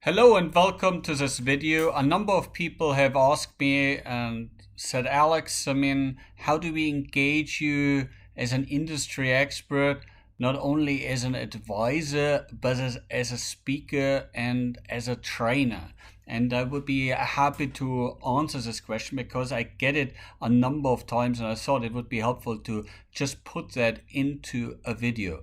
Hello and welcome to this video. A number of people have asked me and said, Alex, how do we engage you as an industry expert, not only as an advisor, but as a speaker and as a trainer? And I would be happy to answer this question because I get it a number of times and I thought it would be helpful to just put that into a video.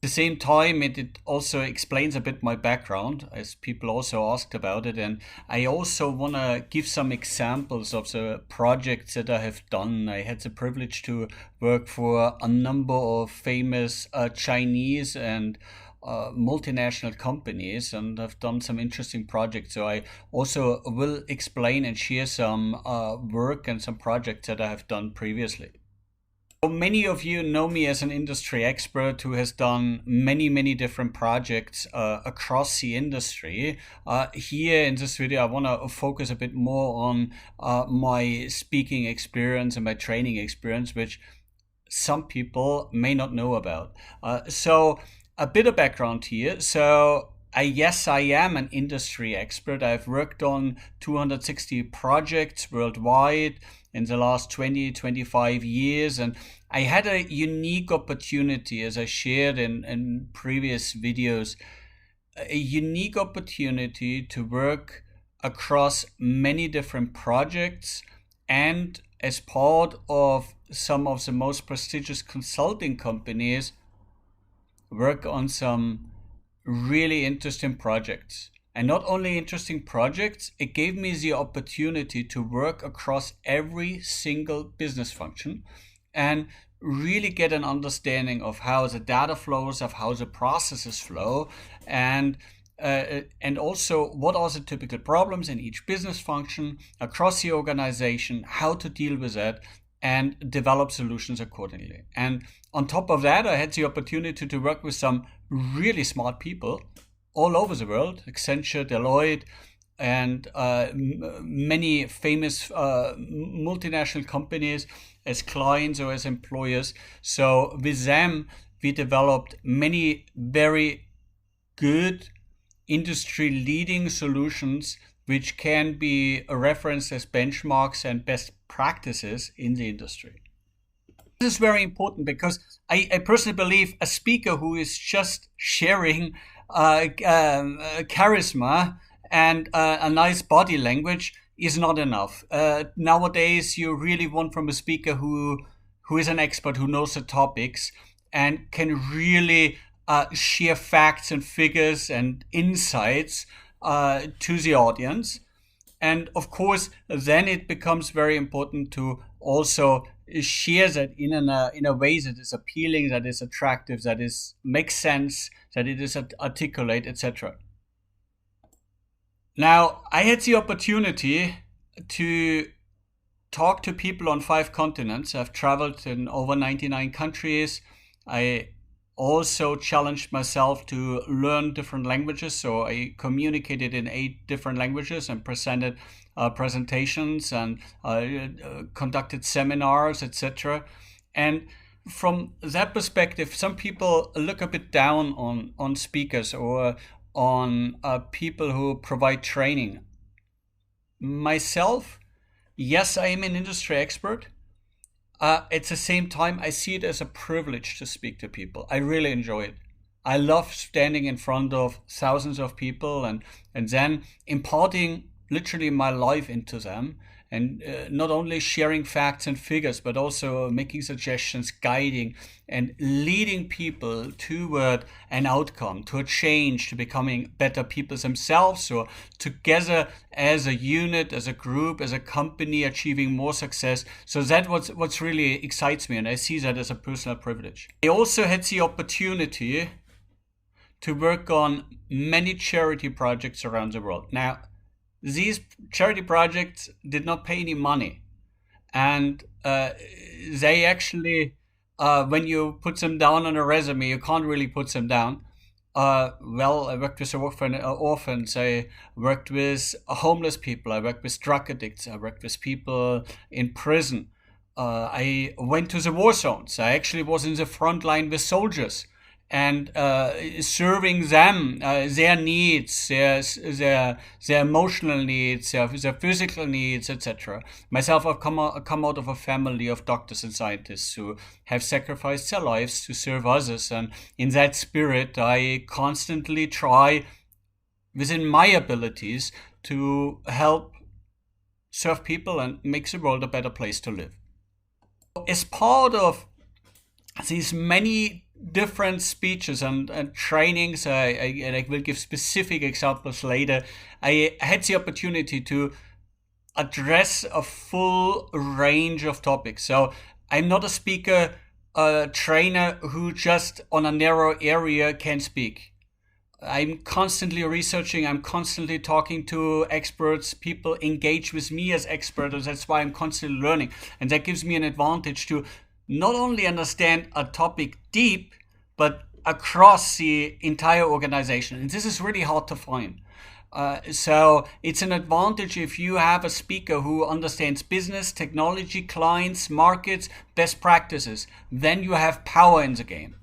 At the same time, it also explains a bit my background, as people also asked about it. And I also want to give some examples of the projects that I have done. I had the privilege to work for a number of famous Chinese and multinational companies, and I've done some interesting projects. So I also will explain and share some work and some projects that I have done previously. So many of you know me as an industry expert who has done many different projects across the industry. Here in this video, I want to focus a bit more on my speaking experience and my training experience, which some people may not know about. So a bit of background here. So yes, I am an industry expert. I've worked on 260 projects worldwide in the last 25 years. And I had a unique opportunity, as I shared in previous videos, a unique opportunity to work across many different projects and as part of some of the most prestigious consulting companies, work on some really interesting projects. And not only interesting projects, it gave me the opportunity to work across every single business function and really get an understanding of how the data flows, of how the processes flow, and also what are the typical problems in each business function across the organization, how to deal with that, and develop solutions accordingly. And on top of that, I had the opportunity to work with some really smart people all over the world, Accenture, Deloitte, and many famous multinational companies as clients or as employers. So with them, we developed many very good industry-leading solutions which can be referenced as benchmarks and best practices in the industry. This is very important because I personally believe a speaker who is just sharing charisma and a nice body language is not enough. Nowadays, you really want from a speaker who is an expert, who knows the topics and can really share facts and figures and insights to the audience. And of course, then it becomes very important to also share that in a way that is appealing, that is attractive, that makes sense, that it is articulate, etc. Now, I had the opportunity to talk to people on 5 continents. I've traveled in over 99 countries. I also challenged myself to learn different languages. So I communicated in 8 different languages and presented presentations and conducted seminars, etc. And from that perspective, some people look a bit down on speakers or on people who provide training. Myself, yes, I am an industry expert. At the same time, I see it as a privilege to speak to people. I really enjoy it. I love standing in front of thousands of people and then imparting literally my life into them, and not only sharing facts and figures, but also making suggestions, guiding and leading people toward an outcome, to a change, to becoming better people themselves, or together as a unit, as a group, as a company, achieving more success. So that's what's really excites me, and I see that as a personal privilege. I also had the opportunity to work on many charity projects around the world. Now, these charity projects did not pay any money, and they actually, when you put them down on a resume, you can't really put them down. I worked with orphans, I worked with homeless people, I worked with drug addicts, I worked with people in prison. I went to the war zones. I actually was in the front line with soldiers and serving them, their needs, their emotional needs, their physical needs, etc. Myself, I've come out of a family of doctors and scientists who have sacrificed their lives to serve others, and in that spirit, I constantly try, within my abilities, to help serve people and make the world a better place to live. As part of these many different speeches and trainings, and I will give specific examples later, I had the opportunity to address a full range of topics. So I'm not a speaker, a trainer who just on a narrow area can speak. I'm constantly researching, I'm constantly talking to experts, people engage with me as experts, and that's why I'm constantly learning. And that gives me an advantage to not only understand a topic deep, but across the entire organization. And this is really hard to find. So it's an advantage if you have a speaker who understands business, technology, clients, markets, best practices. Then you have power in the game.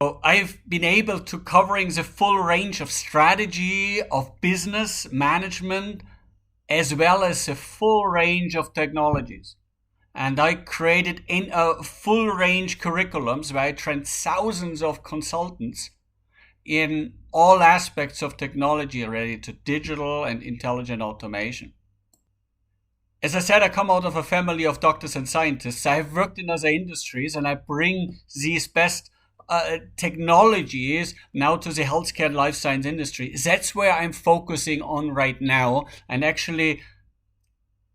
So I've been able to covering the full range of strategy, of business management, as well as the full range of technologies. And I created in a full range curriculums where I trained thousands of consultants in all aspects of technology related to digital and intelligent automation. As I said, I come out of a family of doctors and scientists. I've worked in other industries, and I bring these best technologies now to the healthcare and life science industry. That's where I'm focusing on right now. And actually,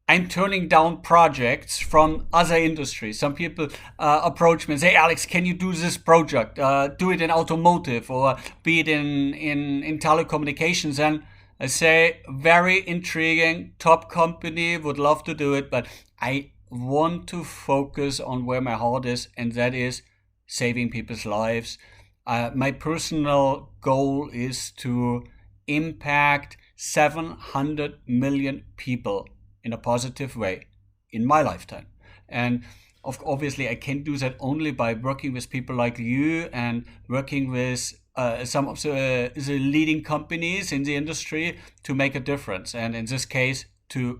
I'm turning down projects from other industries. Some people approach me and say, Alex, can you do this project? Do it in automotive or be it in telecommunications. And I say, very intriguing, top company, would love to do it. But I want to focus on where my heart is, and that is saving people's lives. My personal goal is to impact 700 million people in a positive way in my lifetime. And obviously I can do that only by working with people like you and working with some of the leading companies in the industry to make a difference. And in this case, to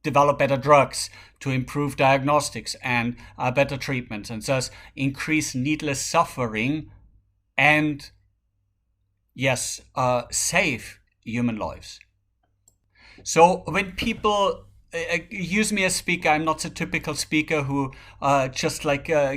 develop better drugs, to improve diagnostics and better treatments, and thus increase needless suffering and, yes, save human lives. So when people use me as speaker, I'm not the typical speaker who just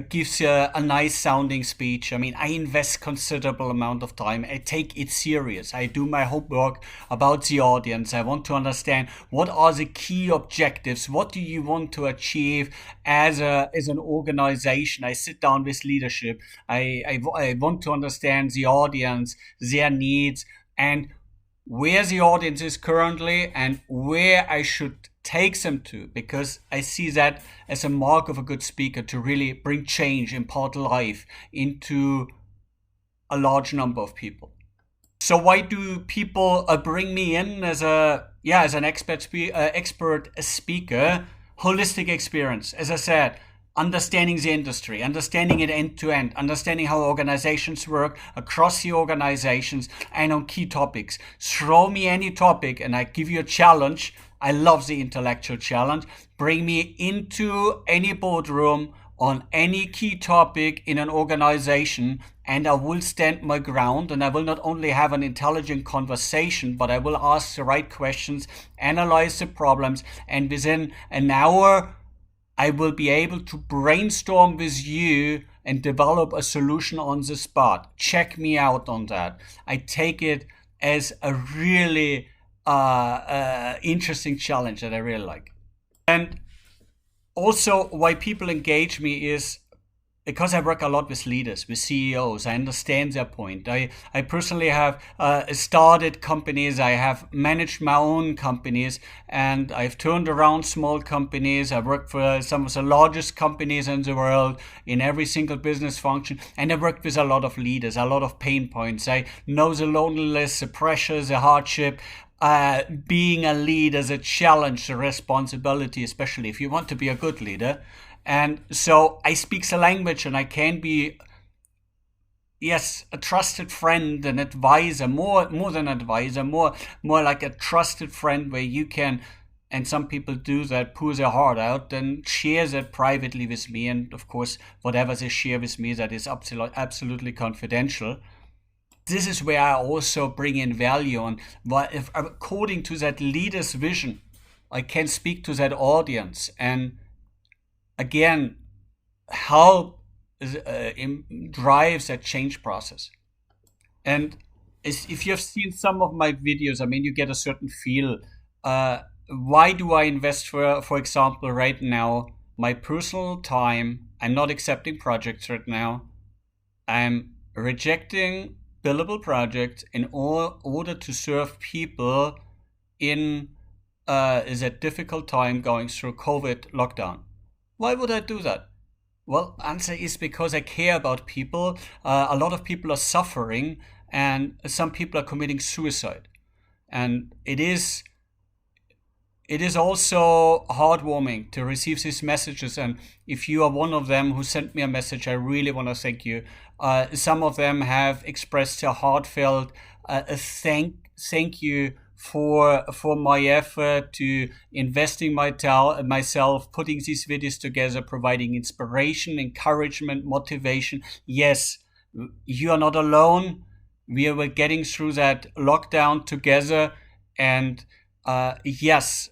gives you a nice sounding speech. I mean, I invest considerable amount of time. I take it serious. I do my homework about the audience. I want to understand what are the key objectives. What do you want to achieve as an organization? I sit down with leadership. I want to understand the audience, their needs, and where the audience is currently and where I should take them to, because I see that as a mark of a good speaker, to really bring change, impart life into a large number of people. So why do people bring me in as an expert speaker? Holistic experience, as I said. Understanding the industry, understanding it end to end, understanding how organizations work across the organizations and on key topics. Throw me any topic and I give you a challenge. I love the intellectual challenge. Bring me into any boardroom on any key topic in an organization, and I will stand my ground, and I will not only have an intelligent conversation, but I will ask the right questions, analyze the problems, and within an hour I will be able to brainstorm with you and develop a solution on the spot. Check me out on that. I take it as a really interesting challenge that I really like. And also why people engage me is because I work a lot with leaders, with CEOs. I understand their point. I personally have started companies. I have managed my own companies, and I've turned around small companies. I've worked for some of the largest companies in the world in every single business function. And I worked with a lot of leaders, a lot of pain points. I know the loneliness, the pressure, the hardship. Being a leader is a challenge, a responsibility, especially if you want to be a good leader. And so I speak the language, and I can be yes, a trusted friend, an advisor, more than advisor, more like a trusted friend where you can, and some people do that, pour their heart out and share that privately with me. And of course, whatever they share with me, that is absolutely confidential. This is where I also bring in value on what, if according to that leader's vision, I can speak to that audience and again help drives that change process. And if you've seen some of my videos, I mean, you get a certain feel. Why do I invest, for example, right now, my personal time? I'm not accepting projects right now. I'm rejecting billable projects in order to serve people in is a difficult time going through COVID lockdown. Why would I do that? Well, answer is because I care about people. A lot of people are suffering, and some people are committing suicide. And it is also heartwarming to receive these messages. And if you are one of them who sent me a message, I really want to thank you. Some of them have expressed a heartfelt a thank you for my effort to investing myself, putting these videos together, providing inspiration, encouragement, motivation. Yes, you are not alone. We were getting through that lockdown together, and yes,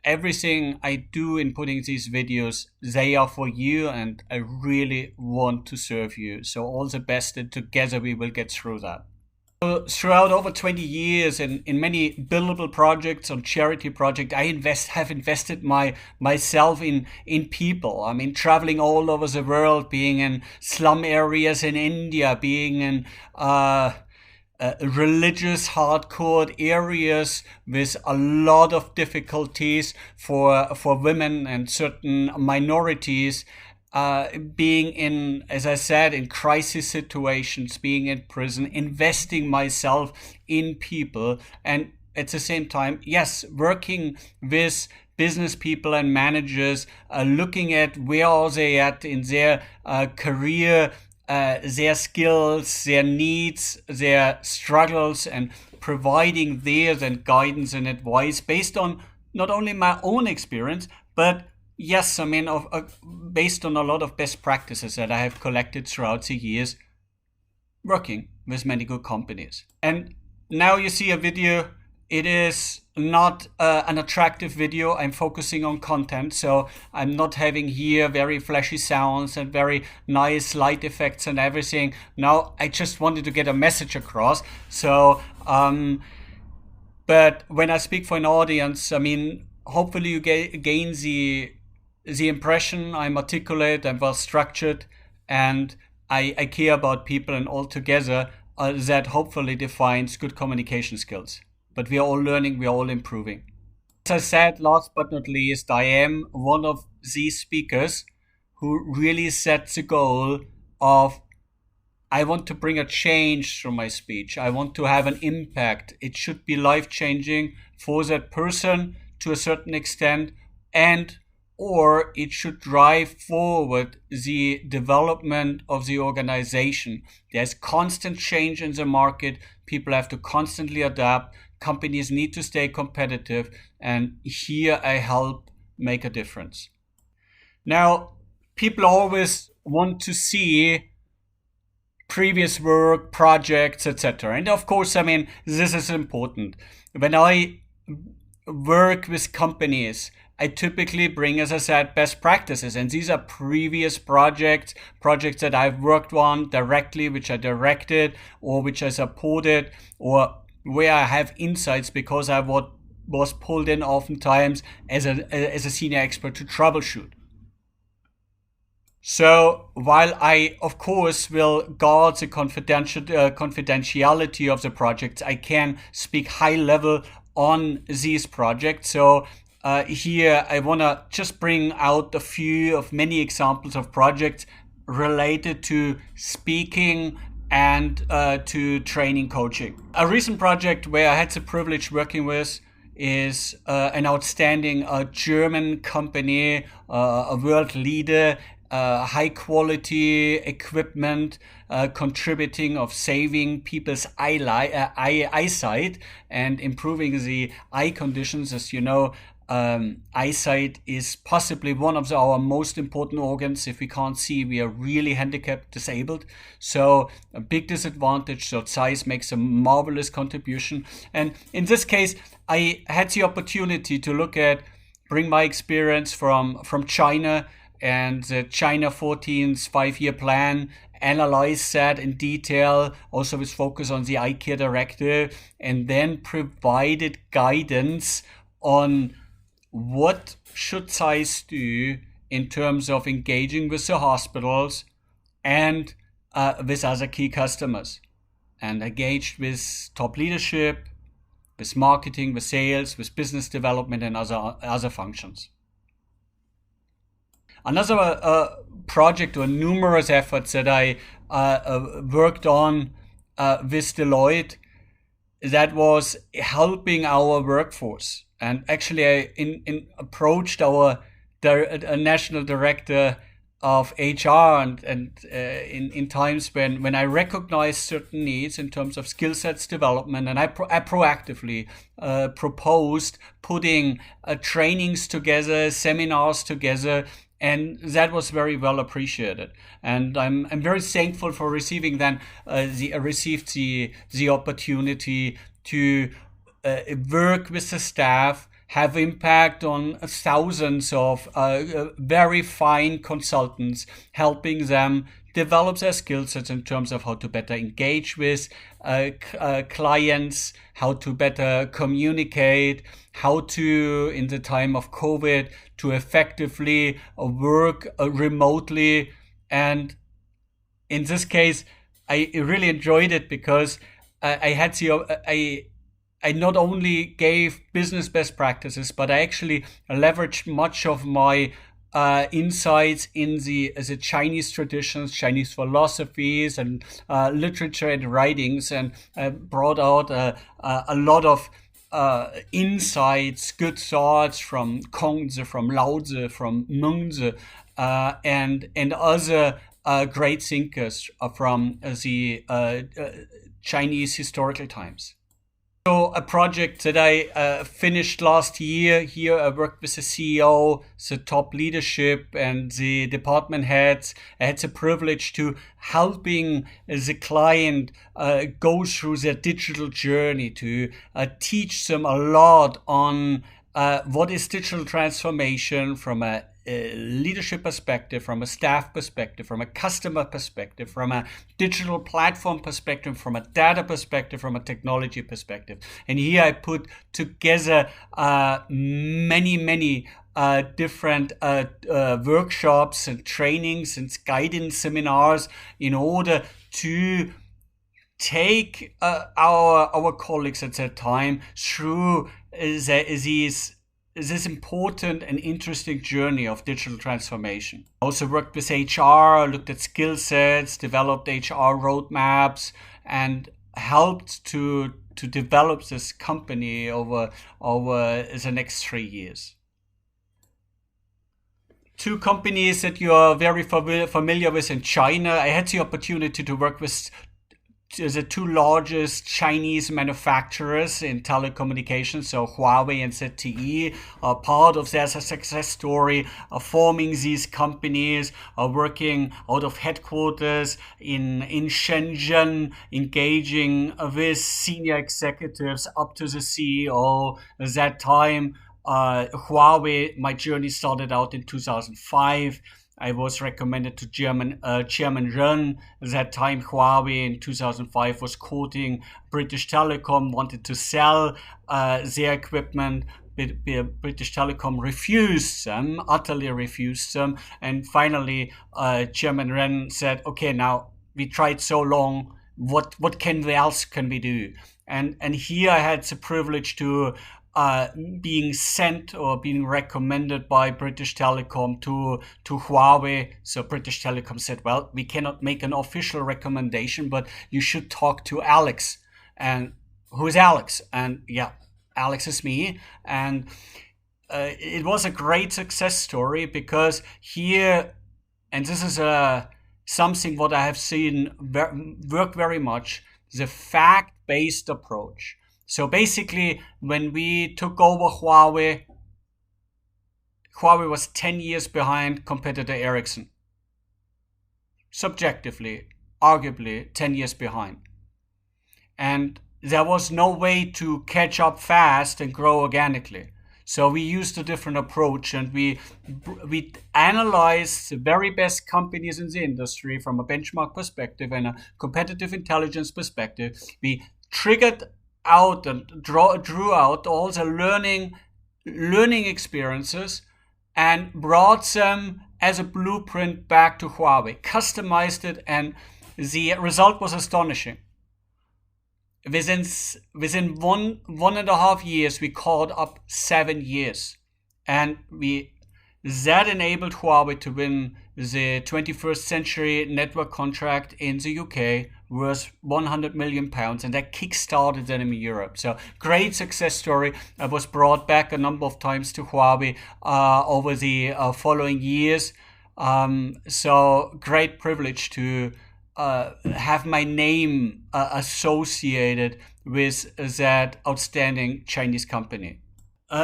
everything I do in putting these videos, they are for you, and I really want to serve you. So all the best, and together we will get through that. So throughout over 20 years in many billable projects, on charity projects, have invested myself in people. I mean, traveling all over the world, being in slum areas in India, being in religious hardcore areas with a lot of difficulties for women and certain minorities, being in, as I said, in crisis situations, being in prison, investing myself in people, and at the same time, yes, working with business people and managers, looking at where are they at in their career, their skills, their needs, their struggles, and providing theirs and guidance and advice based on not only my own experience, but yes, I mean, based on a lot of best practices that I have collected throughout the years working with many good companies. And now you see a video. It is not an attractive video. I'm focusing on content, so I'm not having here very flashy sounds and very nice light effects and everything. Now I just wanted to get a message across. So, but when I speak for an audience, I mean, hopefully you gain the impression I'm articulate, I'm well structured, and I care about people, and altogether that hopefully defines good communication skills. But we are all learning, we are all improving. As I said, last but not least, I am one of these speakers who really sets the goal of I want to bring a change through my speech. I want to have an impact. It should be life-changing for that person to a certain extent, and or it should drive forward the development of the organization. There's constant change in the market. People have to constantly adapt. Companies need to stay competitive. And here I help make a difference. Now, people always want to see previous work, projects, etc. And of course, I mean, this is important. When I work with companies, I typically bring, as I said, best practices. And these are previous projects that I've worked on directly, which I directed or which I supported, or where I have insights because I was pulled in oftentimes as a senior expert to troubleshoot. So while I, of course, will guard the confidentiality of the projects, I can speak high level on these projects. So here I want to just bring out a few of many examples of projects related to speaking and to training coaching. A recent project where I had the privilege working with is an outstanding German company, a world leader high quality equipment, contributing of saving people's eyesight and improving the eye conditions. As you know, eyesight is possibly one of our most important organs. If we can't see, we are really handicapped, disabled. So a big disadvantage. So size makes a marvelous contribution. And in this case, I had the opportunity to bring my experience from China and the China 14's 5-year plan, analyze that in detail, also with focus on the eye care directive, and then provided guidance on what should size do in terms of engaging with the hospitals and with other key customers, and engaged with top leadership, with marketing, with sales, with business development, and other functions. Another project or numerous efforts that I worked on with Deloitte, that was helping our workforce. And actually, I approached our national director of HR and in times when I recognized certain needs in terms of skill sets development, and I proactively proposed putting trainings together, seminars together, and that was very well appreciated. And I'm very thankful for receiving received the opportunity to work with the staff, have impact on thousands of very fine consultants, helping them develop their skill sets in terms of how to better engage with clients, how to better communicate, how to, in the time of COVID, to effectively work remotely. And in this case, I really enjoyed it because I not only gave business best practices, but I actually leveraged much of my insights in the Chinese traditions, Chinese philosophies, and literature and writings, and brought out a lot of insights, good thoughts from Kongzi, from Laozi, from Mengzi, and other great thinkers from the Chinese historical times. So a project that I finished last year. Here I worked with the CEO, the top leadership, and the department heads. I had the privilege to helping the client go through their digital journey, to teach them a lot on what is digital transformation from a leadership perspective, from a staff perspective, from a customer perspective, from a digital platform perspective, from a data perspective, from a technology perspective. And here I put together many different workshops and trainings and guidance seminars in order to take our colleagues at that time through this important and interesting journey of digital transformation. I also worked with HR, looked at skill sets, developed HR roadmaps, and helped to develop this company over the next 3 years. Two companies that you are very familiar with in China. I had the opportunity to work with the two largest Chinese manufacturers in telecommunications, so Huawei and ZTE, are part of their success story, forming these companies, working out of headquarters in Shenzhen, engaging with senior executives up to the CEO. At that time, Huawei, my journey started out in 2005. I was recommended to Chairman Ren. At that time, Huawei in 2005 was quoting British Telecom, wanted to sell their equipment. British Telecom utterly refused them. And finally, Chairman Ren said, okay, now we tried so long, what else can we do? And here I had the privilege to being sent or being recommended by British Telecom to Huawei. So British Telecom said, well, we cannot make an official recommendation, but you should talk to Alex. And who is Alex? And yeah, Alex is me. And it was a great success story because here and this is something what I have seen work very much, the fact-based approach. So basically, when we took over Huawei, Huawei was 10 years behind competitor Ericsson. Subjectively, arguably 10 years behind. And there was no way to catch up fast and grow organically. So we used a different approach, and we analyzed the very best companies in the industry from a benchmark perspective and a competitive intelligence perspective. We triggered out and drew out all the learning experiences and brought them as a blueprint back to Huawei, customized it, and the result was astonishing. Within 1.5 years, we caught up 7 years, and that enabled Huawei to win the 21st century network contract in the UK worth £100 million, and that kick-started them in Europe. So great success story. I was brought back a number of times to Huawei over the following years. So great privilege to have my name associated with that outstanding Chinese company.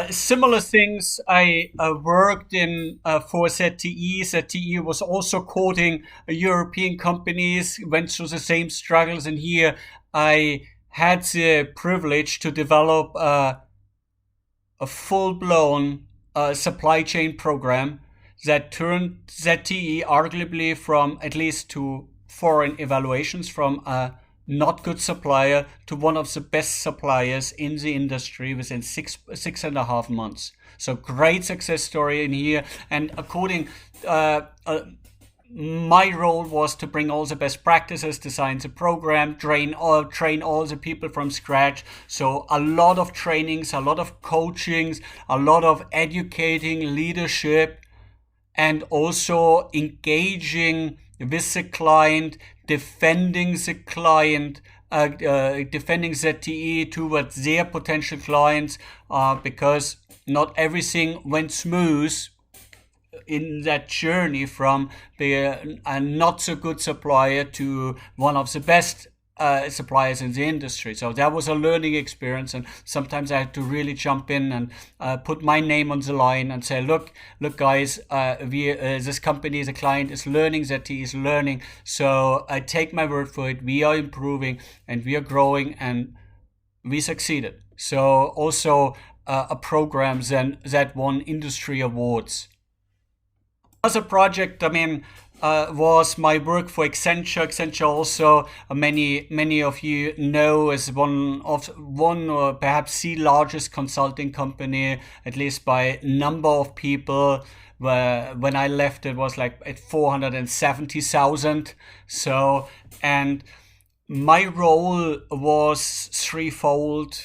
Similar things I worked in for ZTE. ZTE was also quoting European companies, went through the same struggles, and here I had the privilege to develop a full-blown supply chain program that turned ZTE arguably from, at least to foreign evaluations, from a not good supplier to one of the best suppliers in the industry within 6.5 months. So great success story in here. And according, my role was to bring all the best practices, design the program, train all the people from scratch. So a lot of trainings, a lot of coachings, a lot of educating, leadership, and also engaging with the client, defending the client, defending ZTE towards their potential clients, because not everything went smooth in that journey from being a not so good supplier to one of the best suppliers in the industry. So that was a learning experience, and sometimes I had to really jump in and put my name on the line and say, look guys, this company, the client is learning, ZTE is learning, so I take my word for it. We are improving and we are growing, and we succeeded. So also a program then that won industry awards. As a project, was my work for Accenture. Accenture also, many of you know, is one or perhaps the largest consulting company, at least by number of people. When I left, it was like at 470,000. So, and my role was threefold.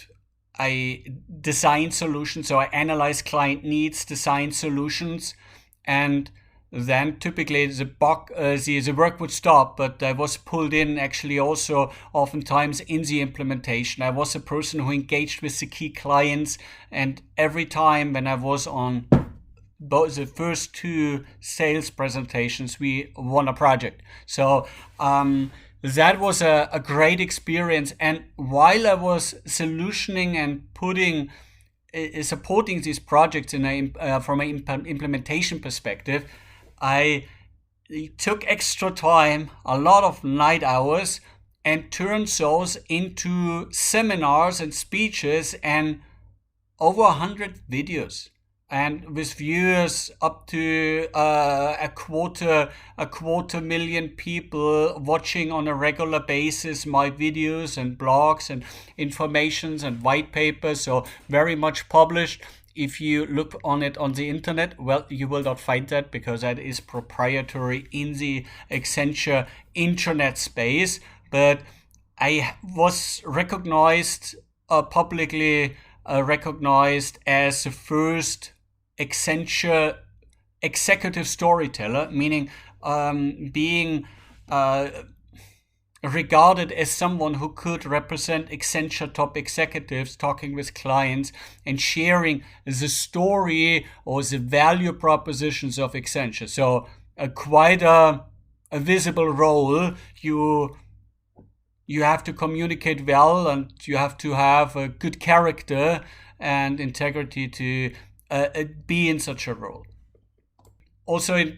I designed solutions, so I analyzed client needs, design solutions, and then typically the work would stop, but I was pulled in actually also oftentimes in the implementation. I was a person who engaged with the key clients, and every time when I was on both the first two sales presentations, we won a project. So that was a great experience. And while I was solutioning and supporting these projects from an implementation perspective, I took extra time, a lot of night hours, and turned those into seminars and speeches and over 100 videos, and with viewers up to a quarter million people watching on a regular basis my videos and blogs and informations and white papers. So very much published. If you look on it on the internet, well, you will not find that because that is proprietary in the Accenture internet space. But I was recognized, publicly recognized as the first Accenture executive storyteller, meaning being regarded as someone who could represent Accenture top executives talking with clients and sharing the story or the value propositions of Accenture. So quite a visible role. You have to communicate well, and you have to have a good character and integrity to be in such a role. Also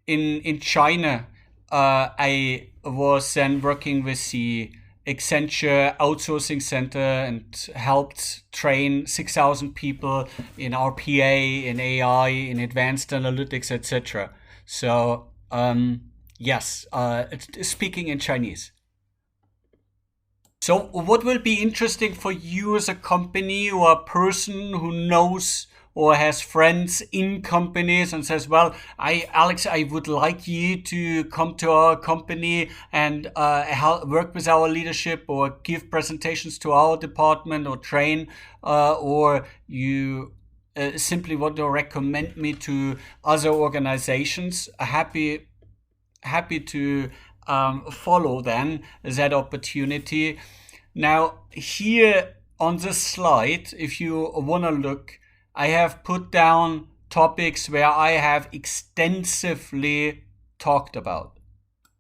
in China, I was then working with the Accenture outsourcing center and helped train 6,000 people in RPA, in AI, in advanced analytics, etc. So yes, speaking in Chinese. So what will be interesting for you as a company or a person who knows or has friends in companies and says, well, Alex, I would like you to come to our company and work with our leadership or give presentations to our department or train, or you simply want to recommend me to other organizations. Happy to follow then that opportunity. Now here on this slide, if you want to look, I have put down topics where I have extensively talked about.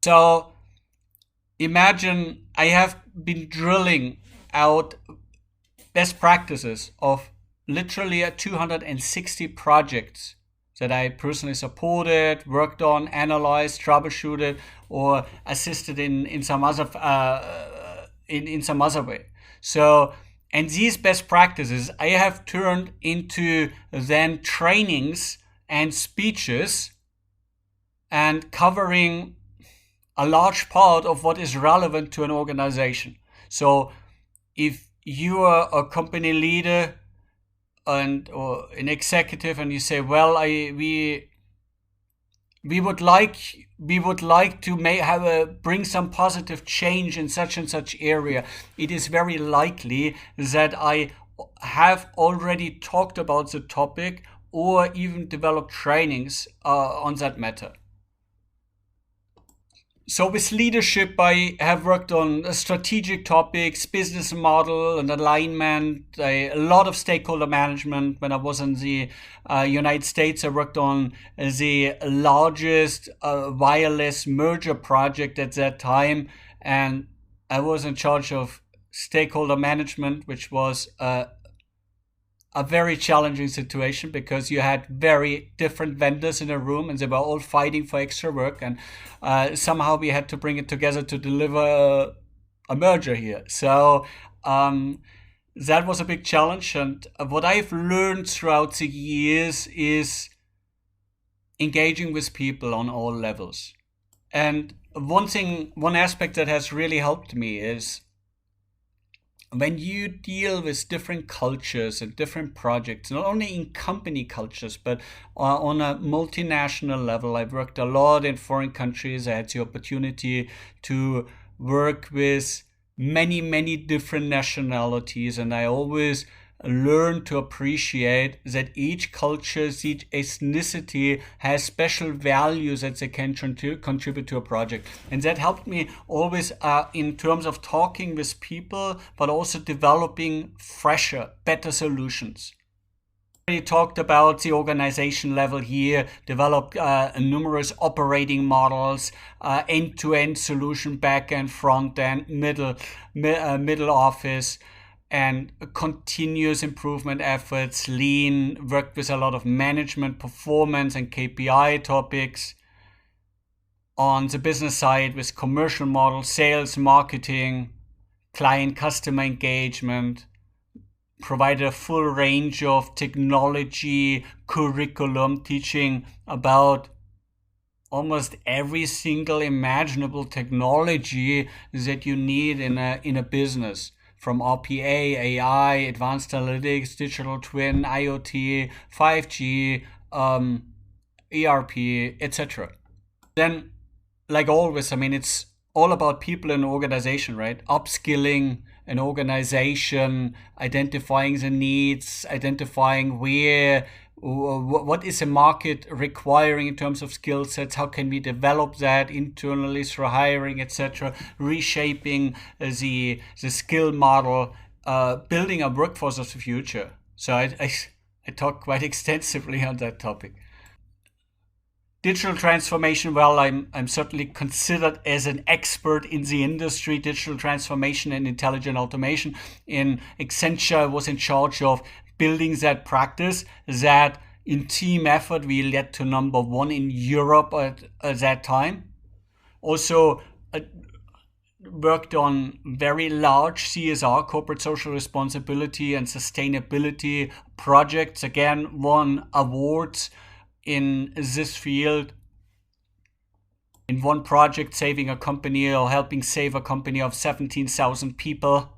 So imagine I have been drilling out best practices of literally 260 projects that I personally supported, worked on, analyzed, troubleshooted, or assisted in some other in some other way. So, and these best practices I have turned into then trainings and speeches, and covering a large part of what is relevant to an organization. So, if you are a company leader or an executive and you say, well, we would like to bring some positive change in such and such area, it is very likely that I have already talked about the topic or even developed trainings on that matter. So with leadership, I have worked on strategic topics, business model and alignment, a lot of stakeholder management. When I was in the United States, I worked on the largest wireless merger project at that time. And I was in charge of stakeholder management, which was a very challenging situation because you had very different vendors in a room and they were all fighting for extra work, and somehow we had to bring it together to deliver a merger here. So that was a big challenge, and what I've learned throughout the years is engaging with people on all levels. And one aspect that has really helped me is when you deal with different cultures and different projects, not only in company cultures, but on a multinational level. I've worked a lot in foreign countries. I had the opportunity to work with many different nationalities, and I always learn to appreciate that each culture, each ethnicity has special values that they can contribute to a project. And that helped me always in terms of talking with people, but also developing fresher, better solutions. We talked about the organization level here, developed numerous operating models, end-to-end solution, back-end, front-end, middle office, and continuous improvement efforts, lean, worked with a lot of management, performance, and KPI topics. On the business side with commercial models, sales, marketing, client-customer engagement, provided a full range of technology curriculum, teaching about almost every single imaginable technology that you need in a business. From RPA, AI, advanced analytics, digital twin, IoT, 5G, ERP, etc. Then, like always, I mean, it's all about people in an organization, right? Upskilling an organization, identifying the needs, identifying what is the market requiring in terms of skill sets, how can we develop that internally through hiring, etc., reshaping the skill model, building a workforce of the future. So I talk quite extensively on that topic. Digital transformation, well, I'm certainly considered as an expert in the industry, digital transformation and intelligent automation. In Accenture, I was in charge of building that practice that in team effort we led to number one in Europe at that time. Also worked on very large CSR, corporate social responsibility and sustainability projects. Again, won awards in this field. In one project, saving a company or helping save a company of 17,000 people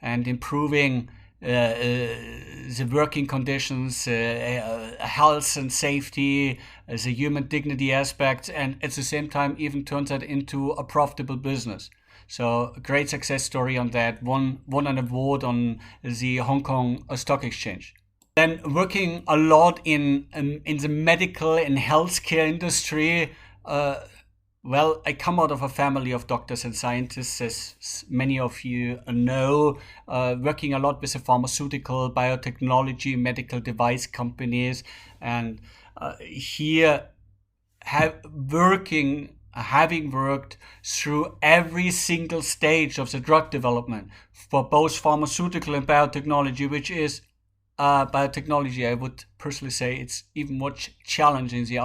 and improving the working conditions, health and safety, the human dignity aspects, and at the same time even turns that into a profitable business. So a great success story on that. Won an award on the Hong Kong Stock Exchange. Then working a lot in the medical and healthcare industry. Well, I come out of a family of doctors and scientists, as many of you know, working a lot with the pharmaceutical, biotechnology, medical device companies, and here having worked through every single stage of the drug development for both pharmaceutical and biotechnology, which is biotechnology, I would personally say it's even more challenging the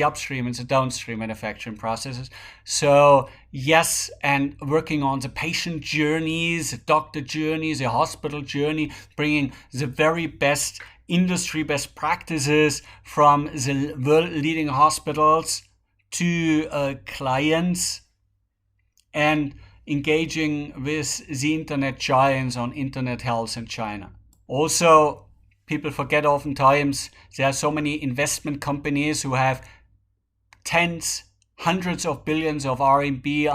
upstream and the downstream manufacturing processes. So yes, and working on the patient journeys, the doctor journeys, the hospital journey, bringing the very best industry best practices from the world leading hospitals to clients, and engaging with the internet giants on internet health in China. Also, people forget oftentimes there are so many investment companies who have tens, hundreds of billions of RMB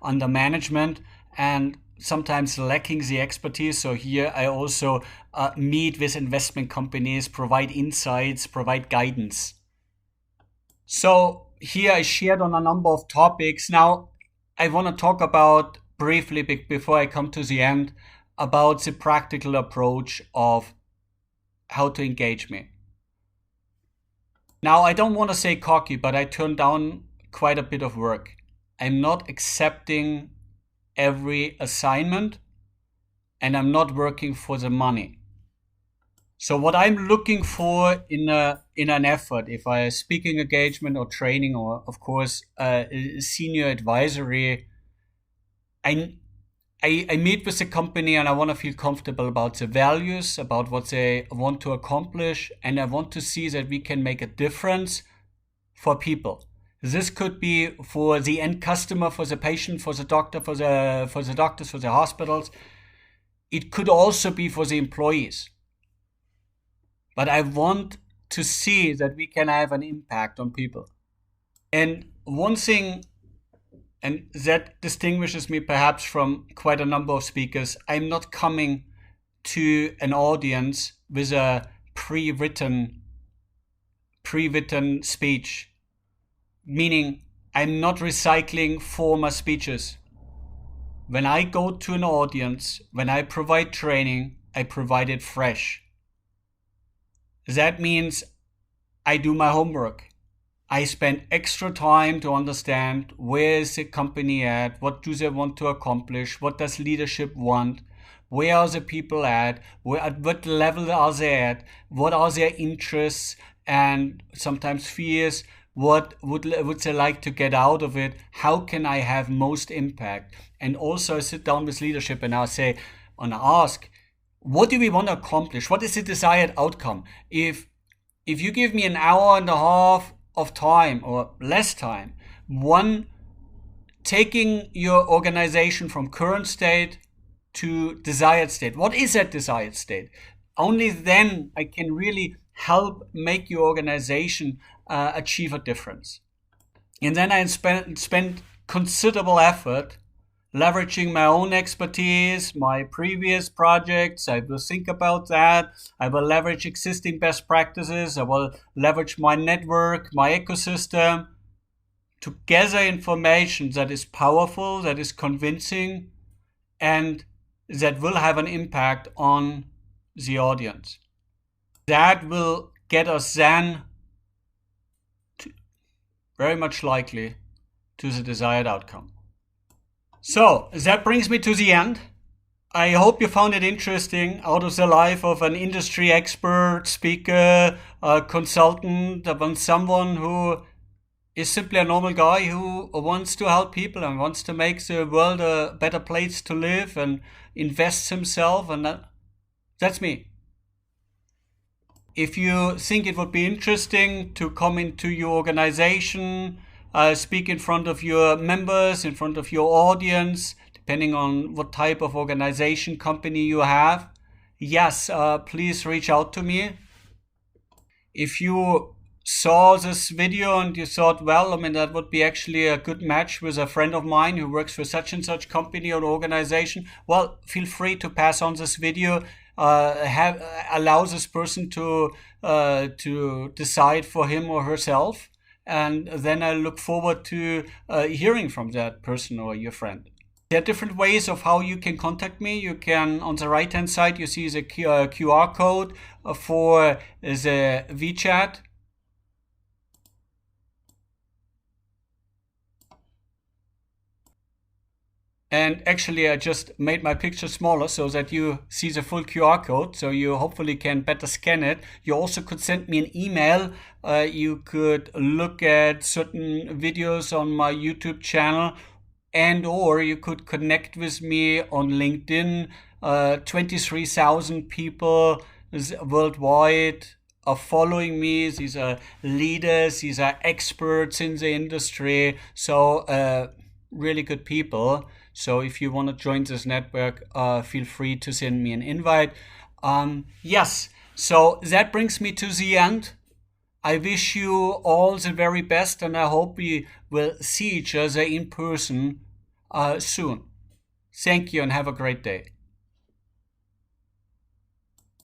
under management and sometimes lacking the expertise. So here I also meet with investment companies, provide insights, provide guidance. So here I shared on a number of topics. Now I want to talk about briefly, before I come to the end, about the practical approach of how to engage me. Now, I don't want to say cocky, but I turned down quite a bit of work. I'm not accepting every assignment, and I'm not working for the money. So what I'm looking for in an effort, if I speaking engagement or training, or of course senior advisory, I meet with the company and I want to feel comfortable about the values, about what they want to accomplish, and I want to see that we can make a difference for people. This could be for the end customer, for the patient, for the doctor, for the doctors, for the hospitals. It could also be for the employees. But I want to see that we can have an impact on people. And one thing, and that distinguishes me perhaps from quite a number of speakers, I'm not coming to an audience with a pre-written speech, meaning I'm not recycling former speeches. When I go to an audience, when I provide training, I provide it fresh. That means I do my homework. I spend extra time to understand where is the company at, what do they want to accomplish, what does leadership want, where are the people at what level are they at, what are their interests and sometimes fears, what would they like to get out of it, how can I have most impact. And also I sit down with leadership and I say, and I ask, what do we want to accomplish? What is the desired outcome? If you give me an hour and a half of time or less time, one, taking your organization from current state to desired state. What is that desired state? Only then I can really help make your organization achieve a difference. And then I spend considerable effort leveraging my own expertise, my previous projects. I will think about that. I will leverage existing best practices. I will leverage my network, my ecosystem to gather information that is powerful, that is convincing, and that will have an impact on the audience. That will get us then very much likely to the desired outcome. So that brings me to the end. I hope you found it interesting, out of the life of an industry expert, speaker, consultant, about someone who is simply a normal guy who wants to help people and wants to make the world a better place to live and invests himself, and that's me. If you think it would be interesting to come into your organization, speak in front of your members, in front of your audience, depending on what type of organization, company you have, yes, please reach out to me. If you saw this video and you thought, well, I mean, that would be actually a good match with a friend of mine who works for such and such company or organization, well, feel free to pass on this video. Allow this person to decide for him or herself, and then I look forward to hearing from that person or your friend. There are different ways of how you can contact me. You can, on the right hand side, you see the QR code for the WeChat. And actually, I just made my picture smaller so that you see the full QR code, so you hopefully can better scan it. You also could send me an email. You could look at certain videos on my YouTube channel, and or you could connect with me on LinkedIn. 23,000 people worldwide are following me. These are leaders, these are experts in the industry, so really good people. So if you want to join this network, feel free to send me an invite. Yes, so that brings me to the end. I wish you all the very best, and I hope we will see each other in person soon. Thank you and have a great day.